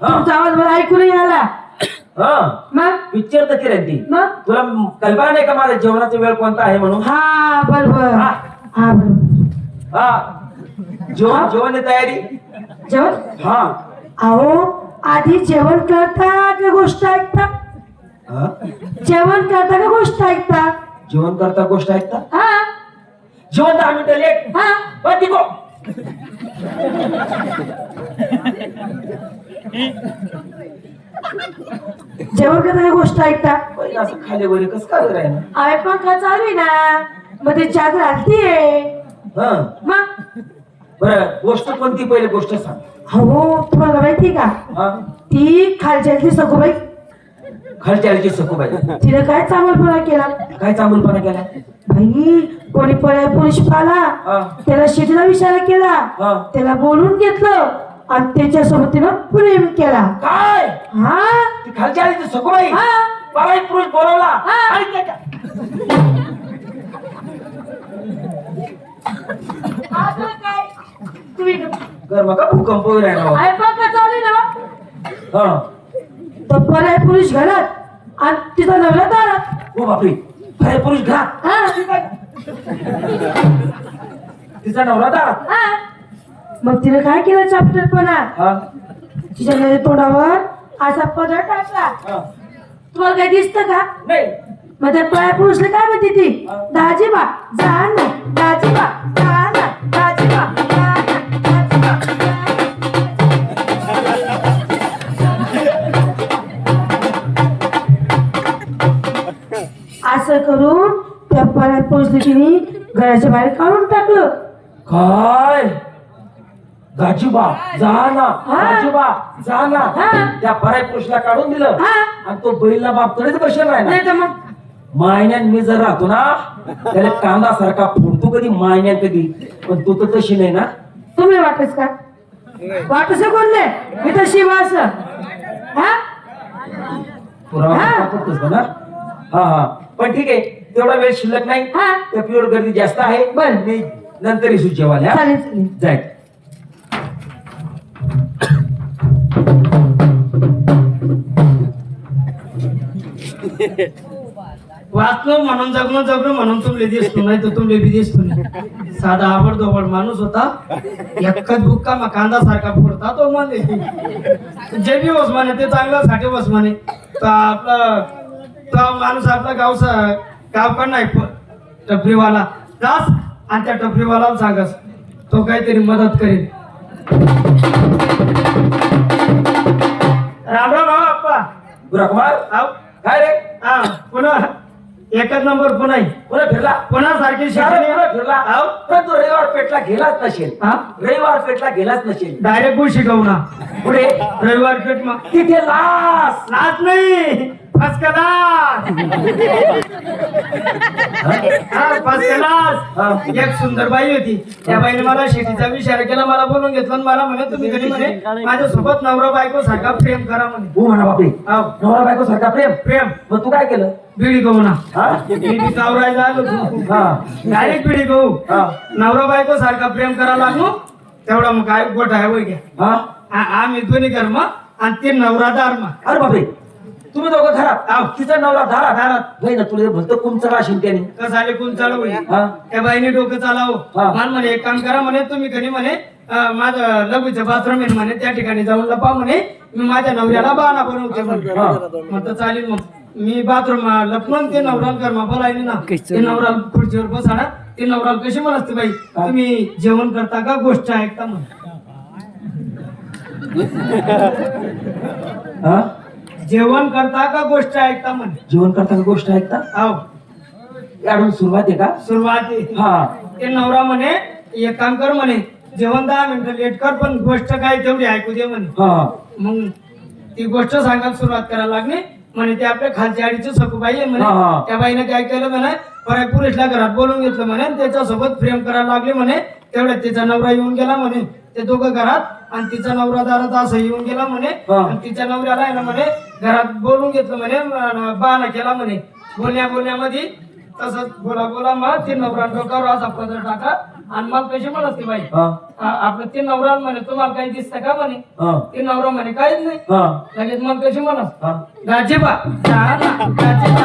तुमचा आवाज मला ऐकू नाही आला. मग पिक्चर तर केली ती. मग तुला कल्पना नाही का माझा जेवणाचा वेळ कोणता आहे म्हणून? हा बरोबर. हा बरोबर. जेवण तयारी जेवण. हा. अहो आधी जेवण करता का गोष्ट ऐकता? जेवण करता का गोष्ट ऐकता? जेवण करता गोष्ट ऐकता. हा जेवण 10 मिनिटं लेट. हा बरं ठीक हो. जेवण करता का गोष्ट ऐकता? पहिलं असं खाली वगैरे कसं काय करायला? अरे पंखा चालू आहे ना, मग ते चादर हलतीये. मग बरं गोष्ट कोणती पहिली गोष्ट सांग. हो तुम्हाला माहिती का ती खालच्या सखूबाई खालच्या आलीची सखूबाई तिने काय चांगलपणा केला? काय चांगलपणा केला? भाई कोणी पुरुष पाला त्याला शिटीला विचार केला, त्याला बोलून घेतलं आणि त्याच्यासोबत तिनं प्रेम केला. काय? हा ती खालच्या आलीची सखूबाई मला एक पुरुष बोलवला आणि त्याच्या गरमा का भूकंप राहिला. तो पर्याय पुरुष घरात आणि तिचा नवरा दारात. ओ बापरे, खरे पुरुष घरात, तिचा नवरा दारात. मग तिने काय केलं चाप्टरपणा? तिच्या तोंडावर असा पदर टाकला. तुम्हाला काय दिसतं का? नाही. मग त्या पर्याय पुरुषला काय म्हणते ती? दाजीबा जा ना, दाजीबा जा ना, दाजीबा जा ना, दाजीबा जा ना. असं करून त्या पर्याय पुरुषला तिने घराच्या बाहेर काढून टाकलं. काय? गाजीबा जाना, गाजीबा जाना, त्या पराय पुरुषला काढून दिलं आणि तो बैलला बाप तरीच बसेल नाही तर मग मायन्यान मी जर राहतो ना त्याला कांदा सारखा फोडतो कधी मायन्यान कधी, पण तू तर तशी नाही ना. तुम्ही वाटच का? वाटस कोणले मी तर शिवा असं पुरावा दाखवतोस ना. हा पण ठीक आहे, तेवढा वेळ शिल्लक नाही. त्या प्युअर गर्दी जास्त आहे. बर मी नंतर येऊ जेवायला. चालेल जाय. वाचलो म्हणून जगलो म्हणून तुमले दिसतो नाही तर तुमले बी दिसतो नाही. साधा आवडदोबड माणूस होता, एकच बुक्का मग कांदा सारखा फोडता तो म्हणे. जे बी वस म्हणे ते चांगल्यासाठी वस म्हणे. तर आपला तो माणूस आपला गावचा नाही टपरीवाला जास आणि त्या टपरीवाला सांगस तो काहीतरी मदत करेल. राम राम अप्पा. गुराकुमार काय रे? पुन्हा एकच नंबर पुन्हा फिरला पुन्हा सारखी फिरला. पण तो रविवार पेटला गेलाच नसेल. रविवार पेटला गेलाच नसेल. डायरेक्ट गुळ शिकवू ना पुढे रविवार पेट मग तिथे लाच नाही फर्स्ट क्लास. एक सुंदर बाई होती. त्या बाईने मला शेतीचा विचार केला, मला बोलून घेतलं आणि मला म्हणे तुम्ही घरी म्हणे माझ्यासोबत नवरा बायको सारखा प्रेम करा म्हणे. हो म्हणा बापरे, नवरा बायको सारखा प्रेम. मग तू काय केलं? बिडी गहू ना बिडी गावरायला आलो. डायरेक्ट बिडी गहू नवरा बायको सारखा प्रेम करा लागलो. तेवढा मग काय गोठा आहे वय घ्या. आम्ही दोन्ही कर्म आणि ते नवरा दारमा. अरे बापरे, तुम्ही दोघं घरात, तिचा नवरा दारात नाही ना. तुला भलत कुंचला असेल त्याने. कसं आले कोण चालव त्या बाईने डोकं चालावं. मान म्हणे एक काम करा म्हणे तुम्ही घरी म्हणे माझं लघुचं बाथरूम आहे म्हणे त्या ठिकाणी जाऊन लपा म्हणे मी माझ्या नवऱ्याला बाणा बनवते म्हणतं. चालेल मग मी बाथरूम लपवून ते नवराल कर्मा बोलायने ना. ते नवराल खुर्चीवर बसाडा. ते नवराल कशी म्हणते बाई तुम्ही जेवण करता का गोष्ट ऐकता म्हण. जेवण करता का गोष्ट ऐकता म्हणे. जेवण करता का गोष्ट ऐकता? याडून सुरुवात आहे का? सुरुवात ते नवरा म्हणे एक काम कर म्हणे जेवण 10 मिनिटं लेट कर पण गोष्ट काय तेवढी ऐकू दे म्हणे. मग ती गोष्ट सांगायला सुरुवात करायला लागली म्हणे. ते आपल्या खालच्या आडीचे सखूबाई आहे म्हणे. त्या बाईने काय केलं म्हणे परत पुरुषला घरात बोलून घेतलं म्हणे. त्याच्यासोबत प्रेम करायला लागले म्हणे. तेवढ्यात तिचा नवरा येऊन गेला म्हणे. ते दोघं घरात आणि तिचा नवरा दारात असं येऊन गेला म्हणे. आणि तिच्या नवऱ्याला आहे ना म्हणे घरात बोलून घेतलं म्हणे. बहाणा केला म्हणे. बोलण्यामध्ये तसंच बोला मग ते नवरा डोक्यावर असा पदर टाका आणि मग कशी म्हणत ती बाई हा आपलं ते नवरा म्हणे तुम्हाला काही दिसतं का म्हणे हा ते नवरा म्हणे काहीच नाही हा लगेच मग कशी म्हणत हा गाजीबा गाजीबा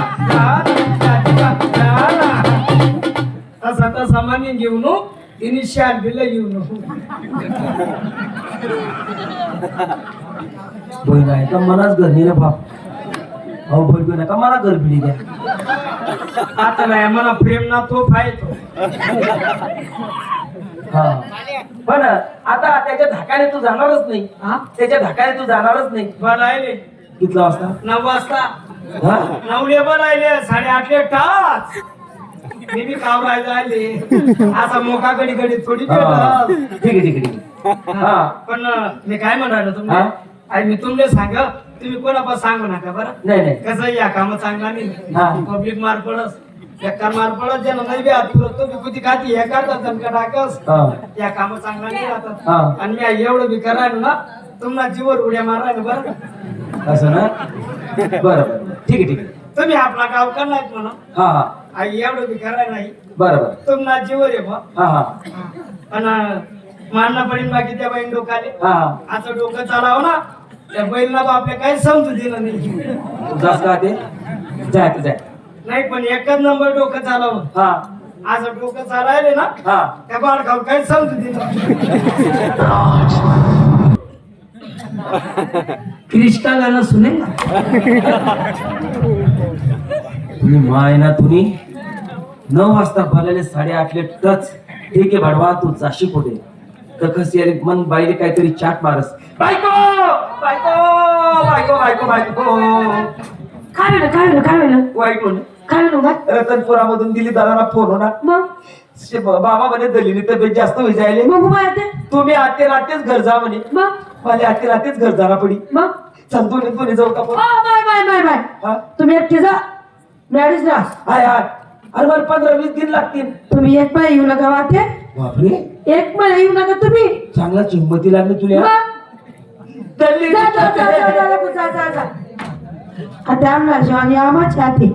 तसा तसा माने घेऊन तिने शाल बिल घेऊन बहीण आहे का मनाच घर नाही रे बाप अहो बहीण आहे का मला घर भिडी द्या आता नाही मला प्रेम ना तो पाहतो हा पण आता त्याच्या धाकाने तू जाणारच नाही हा त्याच्या धाकाने तू जाणारच नाही बोलायले कितला वाजता 9 वाजता हा 9 बोलायले 8:30 तास मी बी काव राहिले असा मोका घडी घडी थोडी हा. भेटत ठीक आहे ठीक आहे ठीक आहे हा पण मी काय म्हणणार हा? तुम्ही आई मी तुमले सांग तुम्ही कोणापास सांगू नका बरं नाही नाही कसं या काम चांगला हा. नाही पब्लिक मार पडस बेकार मार पडस ज्यांना नाही बी हात पुरत तो बी कुठे खाती हे करतात दणका टाकस हा या काम चांगला नाही राहतात हा. आणि मी एवढं बी करायला ना तुम्हाला जीवर उड्या मारायला बरं असं ना बरं बरं ठीक आहे ठीक आहे तुम्ही आपला गाव करणार म्हणून हा हा आई एवढं बी करायला नाही बरं बरं तुम्हाला जीवर आहे बा हा हा पण मानना पडेल बाकी त्या बैल डोकाले हा हा असं डोकं चालावं ना त्या बैलला बा आपल्या काही समजू दिलं नाही जास्त का ते जाय तू जाय नाही पण एकच नंबर डोकं चालावं हा असं डोकं चालायले ना हा त्या बाळ खाऊ काही समजू दिलं क्रिस्टा गाणं सुनेल ना तुम्ही माय ना तुम्ही 9 वाजता भरलेले 8:30 टच ठीक आहे भाडवा तू जाशी कुठे तर कशी आली मन बाईले काहीतरी चाट मारस बायको बायको बायको बायको बायको काय वेळ काय वेळ काय वेळ वाईट म्हणून काय वेळ बाय रतनपुरामधून दिली दादाला फोन होणार मग बाबा म्हणे दलिनी तब्येत जास्त होई जायले मग उभा येते तुम्ही आते रातेच घर जा म्हणे मग मला आते रातेच घर जाणार पडी मग संतोने दोन्ही जाऊ का पण बाय बाय बाय बाय हा तुम्ही एकटे जा मॅरेज रास हाय हाय अरे मला 15-20 दिन लागतील तुम्ही एक महिना येऊ नका वाटे बापरे एक महिना येऊ नका तुम्ही चांगला चिंमती लागली तुला मग दल्ली जा जा जा जा जा जा जा जा आता आमला जेवण आमाच आते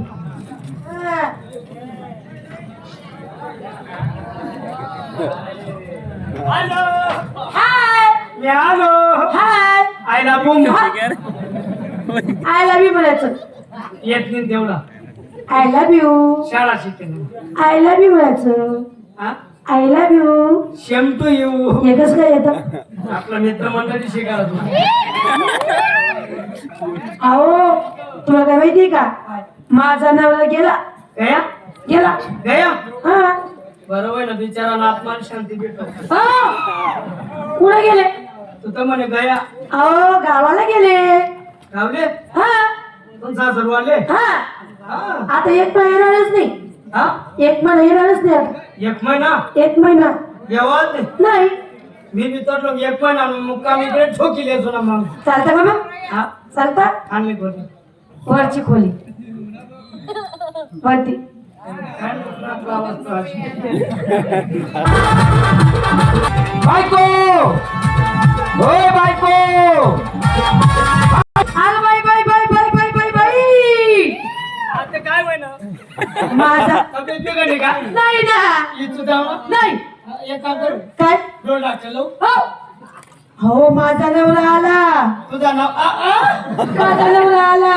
हाय मी आलो हाय आईला बोंब आय लव्ह यू म्हणायचं येत नाही तेवढा आय लव्ह यू शाळा शिकेल आय लव्ह यू म्हणायचं हा I love you same to you हे कसं काय येतं आपला मित्रमंडळी शिकायला अहो तुला काय माहिती का माझा नवरा गेला गया गेला गया हा बरोबर ना बिचारा आत्मान शांती भेटत कुठे गेले तू तर म्हणे गया अहो गावाला गेले गावले हा तुमचा सर्वाले हा हा आता एक महिना येणारच नाही हा? एक महिना येणारच नाही आता. एक महिना एक महिना येवाल नाही नाही मी बी तर लोक एक महिना मुक्कामी इकडे ठोकीले ना मग चालता का मग हा चालता आणली कोणी वरची खोली वरती काय म्हटलं आपला आवाज तो अशी. बायको होय बायको अरे बाई बाई बाई बाई बाई बाई बाई आता काय महिना माझा तब्येत बिघडली का नाही ना इथं जाऊ नाही एक काम करू काय डोळ डॉक्टर लावू हो माझा नवरा आला तुझं नाव माझा नवरा आला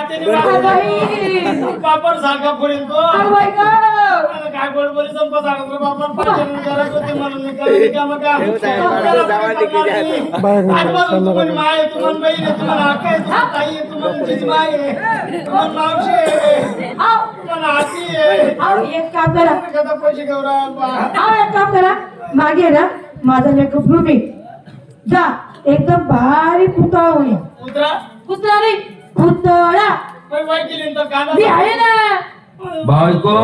अरे बाई पापड सारखा पडेल तो अरे बाई गं. काय गोड बोली संप सांगतो बापड पाहिजे करत होते म्हणून मी काही काम काम आजपासून तुम्हाला माय आहे, तुम्हाला बहीण आहे, तुम्हाला अक्का आहे, तुम्हाला ताई आहे, तुम्हाला जिजी माय आहे, तुम्हाला मावशी आहे, आव, तुम्हाला आजी आहे. आव, एक काम करा कथा पैसे घेऊ राहिला. आव, एक काम करा मागे ना माझा मेकअप रूम आहे जा एकदम भारी पुतळा होईल कुत्रा पुतळा नाही पुतळा पण वाई केली तर काना मी आहे ना बायको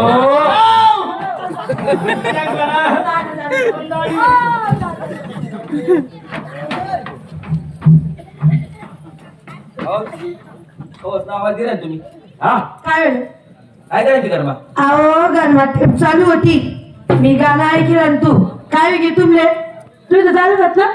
आवाज दिला तुम्ही हा काय वेळ काय करायची कर्मा अहो गाणं टेप चालू होती मी गाणं ऐकलं आणि तू काय घे तुमले तुम्ही तर चालू ना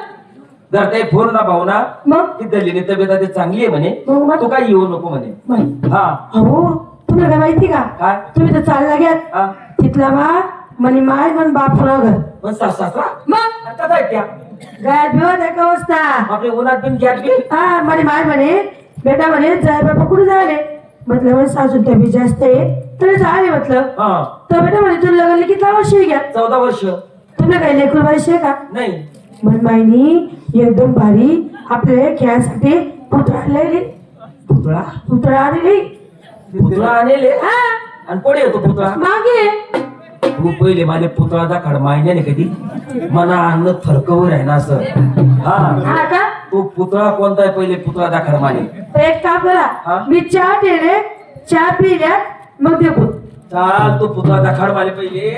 जर ते फोन ना भाऊ ना मग ती दलिनी तब्येत आता चांगली आहे म्हणे हो मग? तू काय येऊ नको म्हणे बाई. हा अहो तुम्हाला काय माहिती का काय तुम्ही तर चालला घ्यात हा तिथला बा म्हणे माय म्हण बाप घर पण सासरा मग आता काय त्या गाय बिवत आहे का अवस्था आपले उन्हात बिन गॅस बिन हा म्हणे माय म्हणे बेटा म्हणे जाय बापा कुठे झाले म्हटलं म्हणे सासून तब्येत जास्त आहे तरी झाले म्हटलं हा तर बेटा म्हणे तुला लग्न किती वर्ष घ्या 14 वर्ष तुला काही लेकरू बाईशी आहे का नाही म्हण मायनी एकदम भारी आपल्या खेळासाठी पुतळा आणलेली पुतळा आणलेली पुतळा आणले हा आणि कोणी येतो पुतळा मागे तू पहिले माझे पुतळा दाखड माहिती कधी मना अन्न थरकवर आहे ना असं हा हा का तो पुतळा कोणता आहे पहिले पुतळा दाखड माने तर एक काम हा? करा मी चहा ठेवले चहा पिल्यात मग देखू चाल तो पुतळा दाखड माने पहिले